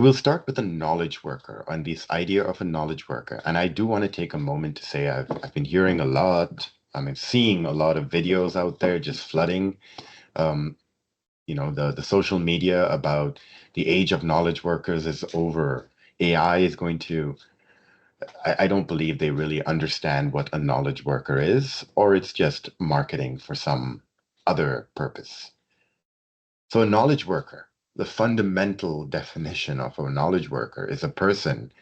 We'll start with a knowledge worker on this idea of a knowledge worker. And I do want to take a moment to say I've been hearing a lot, I mean, seeing a lot of videos out there just flooding, um, the social media about the age of knowledge workers is over. AI is going to, I don't believe they really understand what a knowledge worker is, or it's just marketing for some other purpose. So a knowledge worker, the fundamental definition of a knowledge worker is a person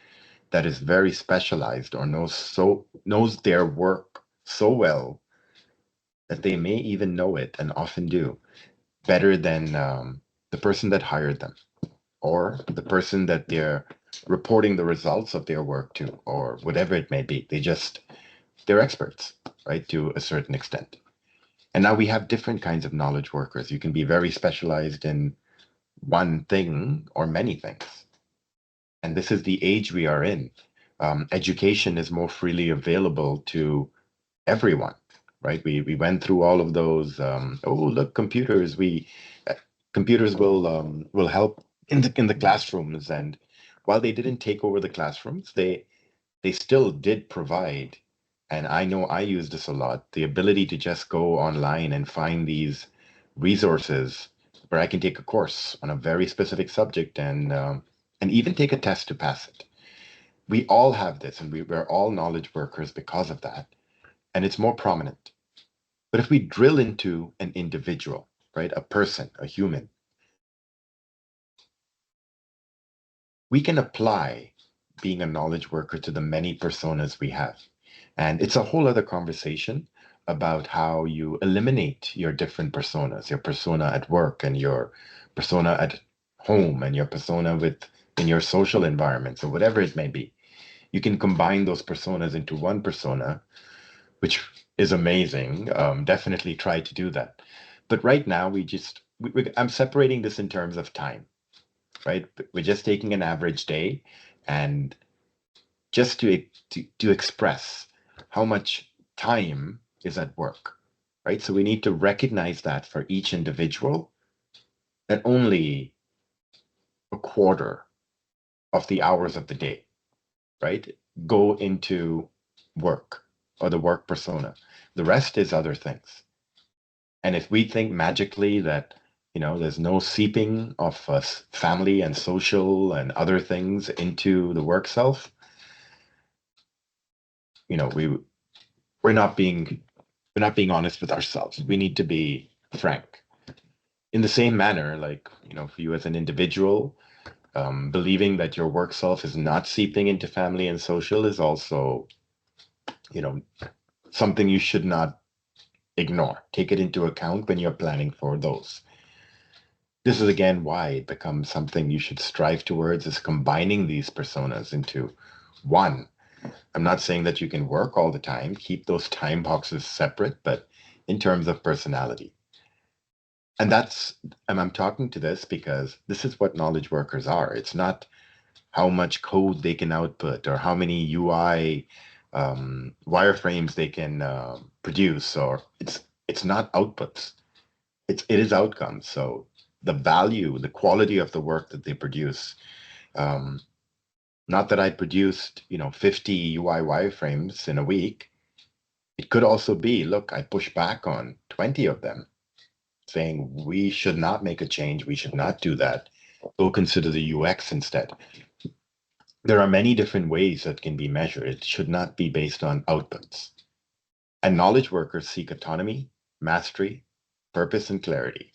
that is very specialized or knows their work so well that they may even know it and often do better than the person that hired them or the person that they're reporting the results of their work to or whatever it may be. They're experts, right, to a certain extent. And now we have different kinds of knowledge workers. You can be very specialized in one thing or many things. And this is the age we are in. Education is more freely available to everyone, right? We went through all of those. Oh, look, computers. Computers will help in the classrooms. And while they didn't take over the classrooms, they still did provide. And I know I use this a lot. The ability to just go online and find these resources where I can take a course on a very specific subject and even take a test to pass it. We all have this, and we're all knowledge workers because of that, and it's more prominent. But if we drill into an individual, right, a person, a human, we can apply being a knowledge worker to the many personas we have. And it's a whole other conversation about how you eliminate your different personas, your persona at work and your persona at home and your persona in your social environments or whatever it may be. You can combine those personas into one persona, which is amazing. Definitely try to do that. But right now, I'm separating this in terms of time, right? We're just taking an average day and just to express how much time is at work, right? So we need to recognize that for each individual, that only a quarter of the hours of the day, right, go into work or the work persona. The rest is other things. And if we think magically that, there's no seeping of family and social and other things into the work self, you know, we we're not being honest with ourselves. We need to be frank. In the same manner, like, for you as an individual, believing that your work self is not seeping into family and social is also, you know, something you should not ignore. Take it into account when you're planning for those. This is again why it becomes something you should strive towards is combining these personas into one. I'm not saying that you can work all the time, keep those time boxes separate, but in terms of personality. And I'm talking to this because this is what knowledge workers are. It's not how much code they can output or how many UI wireframes they can produce, or it's not outputs. It is outcomes. So the value, the quality of the work that they produce. Um, Not that I produced, 50 UI wireframes in a week. It could also be, look, I push back on 20 of them, saying we should not make a change. We should not do that. Go consider the UX instead. There are many different ways that can be measured. It should not be based on outputs. And knowledge workers seek autonomy, mastery, purpose, and clarity.